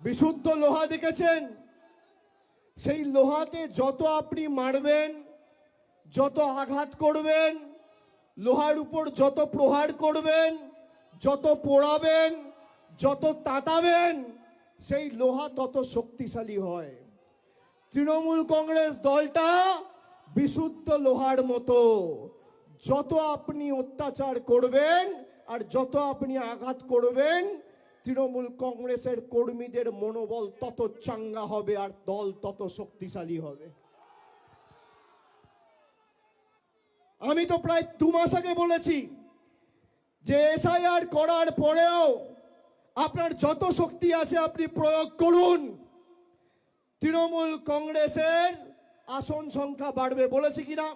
বিশুদ্ধ লোহা দেখেছেন? সেই লোহাতে যত আপনি মারবেন, যত আঘাত করবেন, লোহার উপর যত প্রহার করবেন, যত পোড়াবেন, যত তাতাবেন, সেই লোহা তত শক্তিশালী হয়। তৃণমূল কংগ্রেস দলটা বিশুদ্ধ লোহার মতো। যত আপনি অত্যাচার করবেন আর যত আপনি আঘাত করবেন, তৃণমূল কংগ্রেসের কর্মীদের মনোবল তত চাঙ্গা হবে আর দল তত শক্তিশালী হবে। আমি তো প্রায় 2 মাস আগে বলেছি যে এসআইআর করার পরেও আপনার যত শক্তি আছে আপনি প্রয়োগ করুন, তৃণমূল কংগ্রেসের আসন সংখ্যা বাড়বে। বলেছি কিনা?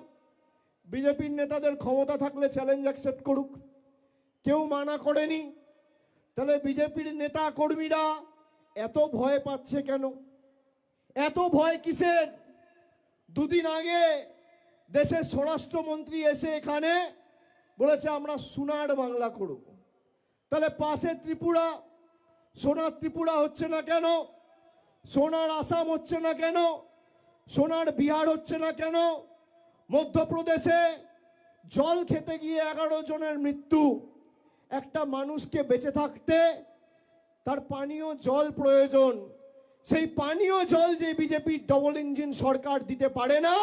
বিজেপির নেতাদের ক্ষমতা থাকলে চ্যালেঞ্জ অ্যাকসেপ্ট করুক, কেউ মানা করেনি। তাহলে বিজেপির নেতা কর্মীরা এত ভয় পাচ্ছে কেন? এত ভয় কিসের? 2 দিন আগে দেশের স্বরাষ্ট্রমন্ত্রী এসে এখানে বলেছে আমরা সোনার বাংলা করব। তাহলে পাশে ত্রিপুরা, সোনার ত্রিপুরা হচ্ছে না কেন? সোনার আসাম হচ্ছে না কেন? সোনার বিহার হচ্ছে না কেন? মধ্যপ্রদেশে জল খেতে গিয়ে 11 জনের মৃত্যু। একটা মানুষকে বেঁচে থাকতে তার পানীয় জল প্রয়োজন। সেই পানীয় জল যে বিজেপির ডবল ইঞ্জিন সরকার দিতে পারে না,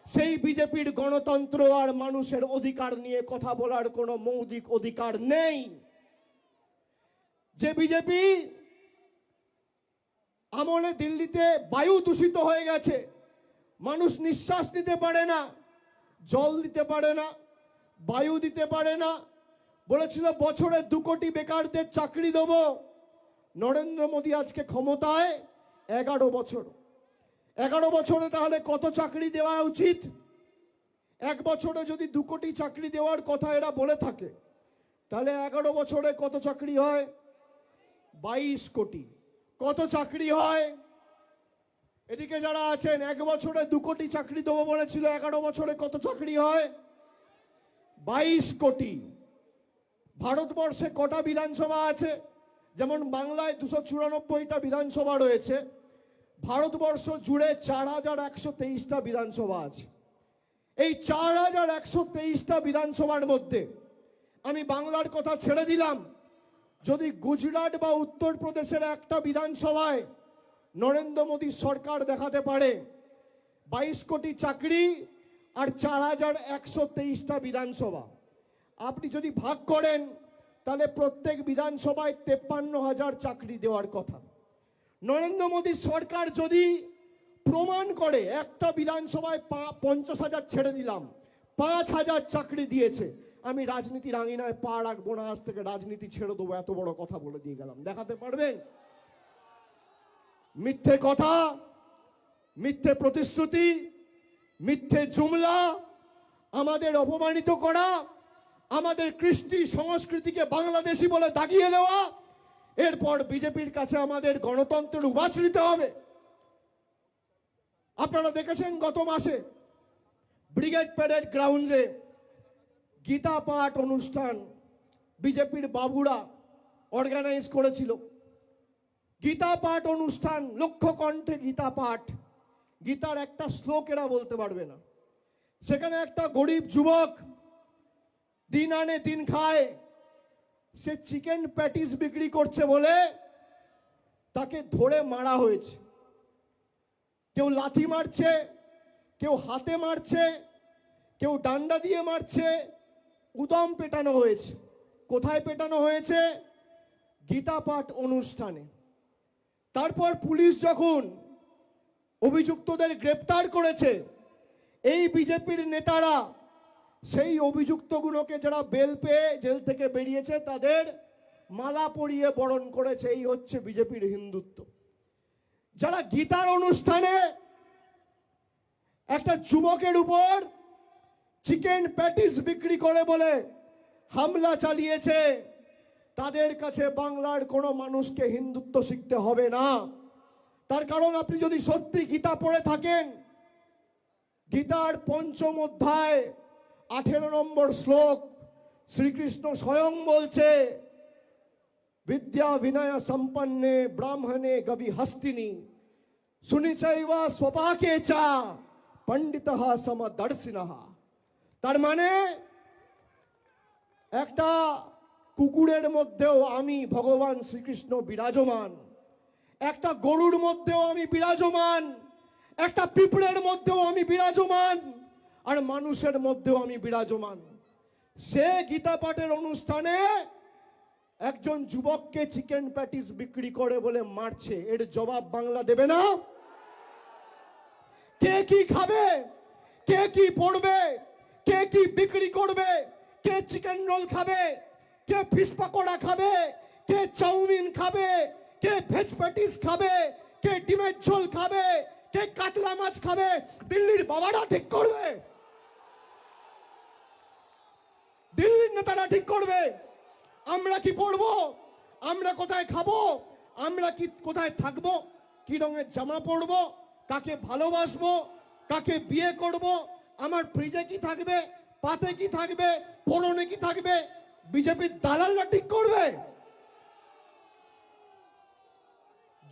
সেই বিজেপির গণতন্ত্র আর মানুষের অধিকার নিয়ে কথা বলার কোনো মৌলিক অধিকার নেই। যে বিজেপি আমলে দিল্লিতে বায়ু দূষিত হয়ে গেছে, মানুষ নিঃশ্বাস নিতে পারে না, জল দিতে পারে না, বায়ু দিতে পারে না। বলেছিল বছরে 2 কোটি বেকারদের চাকরি দেব। নরেন্দ্র মোদী আজকে ক্ষমতায় 11 বছর। 11 বছরে তাহলে কত চাকরি দেওয়া উচিত? 1 বছরে যদি 2 কোটি চাকরি দেওয়ার কথা এরা বলে থাকে, তাহলে 11 বছরে কত চাকরি হয়? 22 কোটি। কত চাকরি হয়? এদিকে যারা আছেন, 1 বছরে 2 কোটি চাকরি দেবো বলেছিল, 11 বছরে কত চাকরি হয়? 22 কোটি। ভারতবর্ষে কটা বিধানসভা আছে? যেমন বাংলায় 294টা বিধানসভা রয়েছে, ভারতবর্ষ জুড়ে 4123টা বিধানসভা আছে। এই 4123টা বিধানসভার মধ্যে আমি বাংলার কথা ছেড়ে দিলাম, যদি গুজরাট বা উত্তরপ্রদেশের একটা বিধানসভায় নরেন্দ্র মোদী সরকার দেখাতে পারে 22 কোটি চাকরি আর 4123টা বিধানসভা, আপনি যদি ভাগ করেন তাহলে প্রত্যেক বিধানসভায় 53,000 চাকরি দেওয়ার কথা। নরেন্দ্র মোদী সরকার যদি প্রমাণ করে একটা বিধানসভায় 50,000 ছেড়ে দিলাম, 5,000 চাকরি দিয়েছে, আমি রাজনীতির আঙিনায় পা রাখবো না, আজ থেকে রাজনীতি ছেড়ে দেবো, এত বড় কথা বলে দিয়ে গেলাম। দেখাতে পারবেন? মিথ্যে কথা, মিথ্যে প্রতিশ্রুতি, মিথ্যে জুমলা, আমাদের অপমানিত করা, আমাদের কৃষ্টি সংস্কৃতিকে বাংলাদেশি বলে দাগিয়ে দেওয়া, এরপর বিজেপির কাছে আমাদের গণতন্ত্রের উবাচ নিতে হবে। আপনারা দেখেছেন গত মাসে ব্রিগেড প্যারেড গ্রাউন্ডে গীতা পাঠ অনুষ্ঠান বিজেপির বাবুরা অর্গানাইজ করেছিল। গীতা পাঠ অনুষ্ঠান, লক্ষ কণ্ঠে গীতা পাঠ, গীতার একটা শ্লোক এরা বলতে পারবে না। সেখানে একটা গরিব যুবক দিন আনে দিন খায়, সে চিকেন প্যাটিস বিক্রি করছে বলে তাকে ধরে মারা হয়েছে। কেউ লাথি মারছে, কেউ হাতে মারছে, কেউ ডান্ডা দিয়ে মারছে, উদম পেটানো হয়েছে। কোথায় পেটানো হয়েছে? গীতা পাঠ অনুষ্ঠানে। তারপর পুলিশ যখন অভিযুক্তদের গ্রেপ্তার করেছে, এই বিজেপির নেতারা সেই অভিযুক্তগুলোকে যারা বেল পেয়ে জেল থেকে বেরিয়েছে তাদের মালা পরিয়ে বরণ করেছে। এই হচ্ছে বিজেপির হিন্দুত্ব। যারা গীতার অনুষ্ঠানে একটা যুবকের উপর চিকেন প্যাটিস বিক্রি করে বলে হামলা চালিয়েছে, তাদের কাছে বাংলার কোনো মানুষকে হিন্দুত্ব শিখতে হবে না। তার কারণ আপনি যদি সত্যি গীতা পড়ে থাকেন, গীতার 5ম অধ্যায় 18 নম্বর শ্লোক শ্রীকৃষ্ণ স্বয়ং বলছে विद्या विनय संपन्ने ब्राह्मणे गवि हस्तिनी सुनिचैव स्वपाके चा पंडितः समदर्शिनः। তার মানে একটা কুকুরের মধ্যেও আমি ভগবান শ্রীকৃষ্ণ বিরাজমান, একটা গরুর মধ্যেও আমি বিরাজমান, একটা পিঁপড়ের মধ্যেও আমি বিরাজমান, আর মানুষের মধ্যেও আমি বিরাজমান। সে গীতা পাঠের অনুষ্ঠানে একজন যুবককে চিকেন প্যাটিস বিক্রি করে বলে মারছে, এর জবাব বাংলা দেবে না? কে কি খাবে, কে কি পড়বে, কে কি বিক্রি করবে, কে চিকেন রোল খাবে, কে ফিশ পকোড়া খাবে, কে চাউমিন খাবে, কে ভেজ প্যাটিস খাবে, কে ডিমের ঝোল খাবে, কে কাতলা মাছ খাবে, দিল্লির বাবারা ঠিক করবে, দিল্লির নেতারা ঠিক করবে। আমরা কি পড়বো, আমরা কোথায় খাবো, আমরা কি কোথায় থাকবো, কি রঙের জামা পরবো, কাকে ভালোবাসবো, কাকে বিয়ে করব, আমার ফ্রিজে কি থাকবে, পাতে কি থাকবে, পরনে কি থাকবে, বিজেপির দালালরা ঠিক করবে।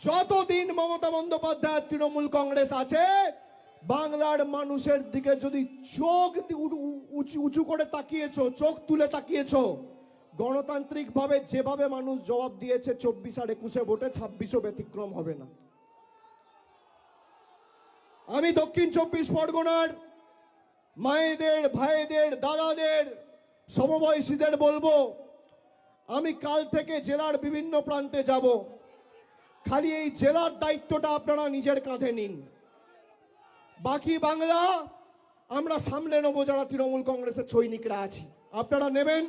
যতদিন মমতা বন্দ্যোপাধ্যায় তৃণমূল কংগ্রেস আছে, বাংলার মানুষের দিকে যদি চোখ উঁচু করে তাকিয়েছো, চোখ তুলে তাকিয়েছো, গণতান্ত্রিক ভাবে যেভাবে মানুষ জবাব দিয়েছে 24 আর 21 ভোটে, 26ও ব্যতিক্রম হবে না। আমি দক্ষিণ 24 পরগনার মায়েদের, ভাইদের, দাদাদের, সমবয়সীদের বলবো, আমি কাল থেকে জেলার বিভিন্ন প্রান্তে যাব। খালি এই জেলার দায়িত্বটা আপনারা নিজের কাঁধে নিন, বাকি বাংলা আমরা সামলে নেবো যারা তৃণমূল কংগ্রেসের সৈনিকরা আছি। আপনারা নেবেন।